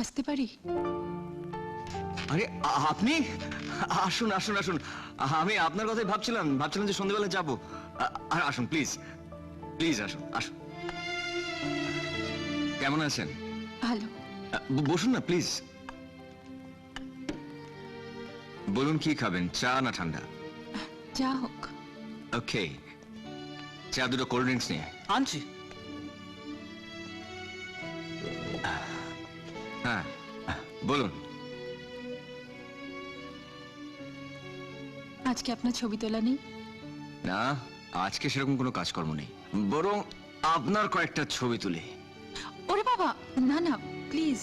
আসতে পারি? আরে আপনি আসুন আসুন আসুন, আমি আপনার কথাই ভাবছিলাম যে সন্ধ্যাবেলা যাবো। আর আসুন প্লিজ, প্লিজ আসুন আসুন। কেমন আছেন? ভালো। বসুন না প্লিজ। বলুন কি খাবেন, চা না ঠান্ডা? যা হোক। ওকে, চা দুটো কোল্ড ড্রিঙ্কস নিয়ে আনছি। হ্যাঁ বলুন। আজকে আপনার ছবি তোলা নেই? না, আজকে সেরকম কোনো কাজকর্ম নেই, বরং আপনার কয়েকটা ছবি তুলে। ওরে বাবা, না না প্লিজ।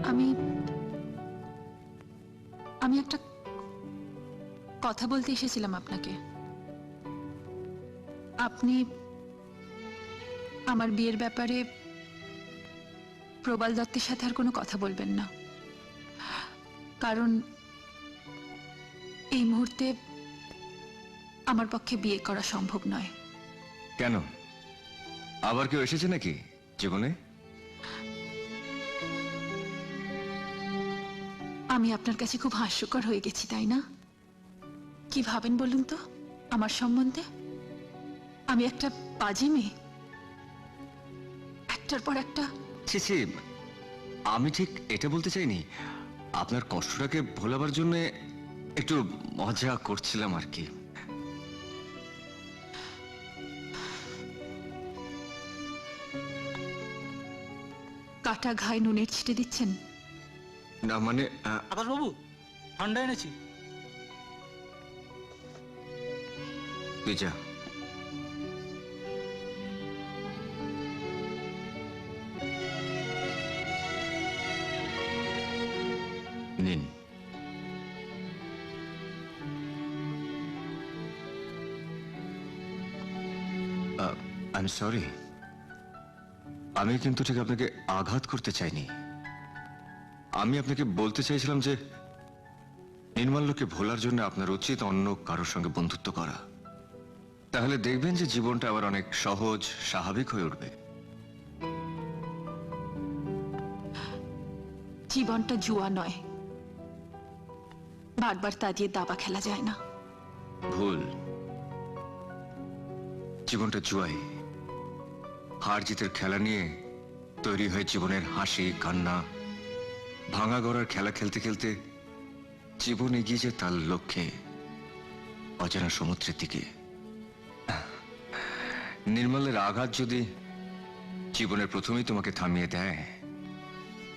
আমি আমি একটা কথা বলতে এসেছিলাম আপনাকে। আপনি আমার বিয়ের ব্যাপারে প্রবাল দত্তের সাথে আর কোনো কথা বলবেন না, কারণ এই মুহূর্তে আমার পক্ষে বিয়ে করা সম্ভব নয়। কেন, আবার কেউ এসেছে নাকি জীবনে? আমি আপনার কাছে খুব হাস্যকর হয়ে গেছি, তাই না? কি ভাবেন বলুন তো আমার সম্বন্ধে? আমি একটা বাজে মেয়ে, একটার পর একটা। ছি ছি, আমি ঠিক এটা বলতে চাইনি। আপনার কষ্টটাকে ভোলাবার জন্য একটু মজা করছিলাম আর কি। কাটা ঘায়ে নুনের ছিটে দিচ্ছেন? না মানে আকাশবাবু, ঠান্ডা এনেছি। তুই যা। নিন। আই এম সরি, আমি কিন্তু ঠিক আপনাকে আঘাত করতে চাইনি। আমি আপনাকে বলতে চাইছিলাম যে নির্মাল্যকে ভোলার জন্য আপনার উচিত অন্য কারোর সঙ্গে বন্ধুত্ব করা। তাহলে দেখবেন যে জীবনটা আবার অনেক সহজ স্বাভাবিক হয়ে উঠবে। জীবনটা জুয়া নয়, বারবার তা দিয়ে দাবা খেলা যায় না। ভুল। জীবনটা জুয়াই। হার জিতের খেলা নিয়ে তৈরি হয় জীবনের হাসি কান্না। ভাঙা গড়ার খেলা খেলতে খেলতে জীবন এগিয়ে যায় তার লক্ষ্যে, অজানা সমুদ্রের দিকে। নির্মলের আঘাত যদি জীবনের প্রথমেই তোমাকে থামিয়ে দেয়,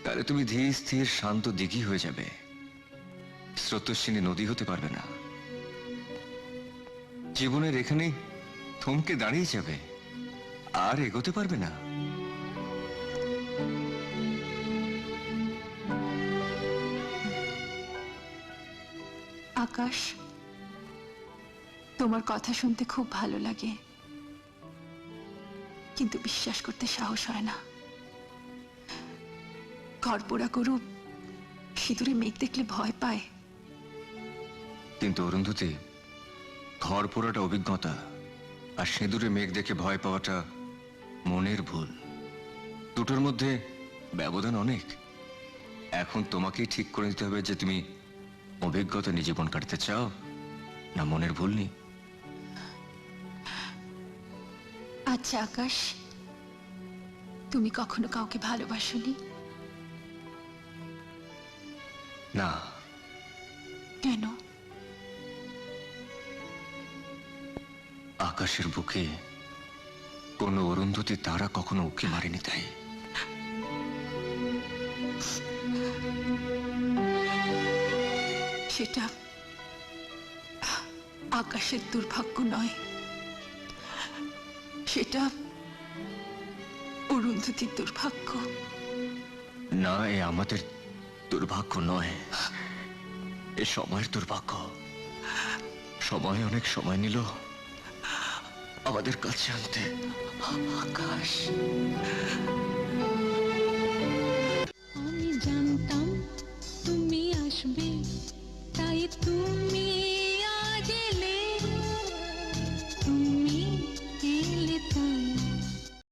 তাহলে তুমি ধীর স্থির শান্ত দিঘি হয়ে যাবে, স্রোতস্বিনী নদী হতে পারবে না। জীবনের এখানেই থমকে দাঁড়িয়ে যাবে, আর এগোতে পারবে না। আকাশ, তোমার কথা শুনতে খুব ভালো লাগে, কিন্তু বিশ্বাস করতে সাহস হয় না। ঘরপোড়া গরু সিঁদুরে মেঘ দেখলে ভয় পায়। কিন্তু অরুন্ধতী, ঘর পোড়াটা অভিজ্ঞতা, আর সিঁদুরে মেঘ দেখে ভয় পাওয়াটা মনের ভুল। দুটোর মধ্যে ব্যবধান অনেক। এখন তোমাকেই ঠিক করে নিতে হবে যে তুমি অভিজ্ঞতা নিয়ে জীবন কাটাতে চাও, না মনের ভুল নেই। আচ্ছা আকাশ, তুমি কখনো কাউকে ভালোবাসোনি? না। কেন? আকাশের বুকে কোনো অরুন্ধতী তারা কখনো উঁকি মারেনি, তাই। সেটা আকাশের দুর্ভাগ্য নয়, সেটা অরুন্ধতির দুর্ভাগ্য। না, এ আমাদের দুর্ভাগ্য নয়, এ সময়ের দুর্ভাগ্য। সময় অনেক সময় নিল আমাদের কাছে আনতে। আকাশ,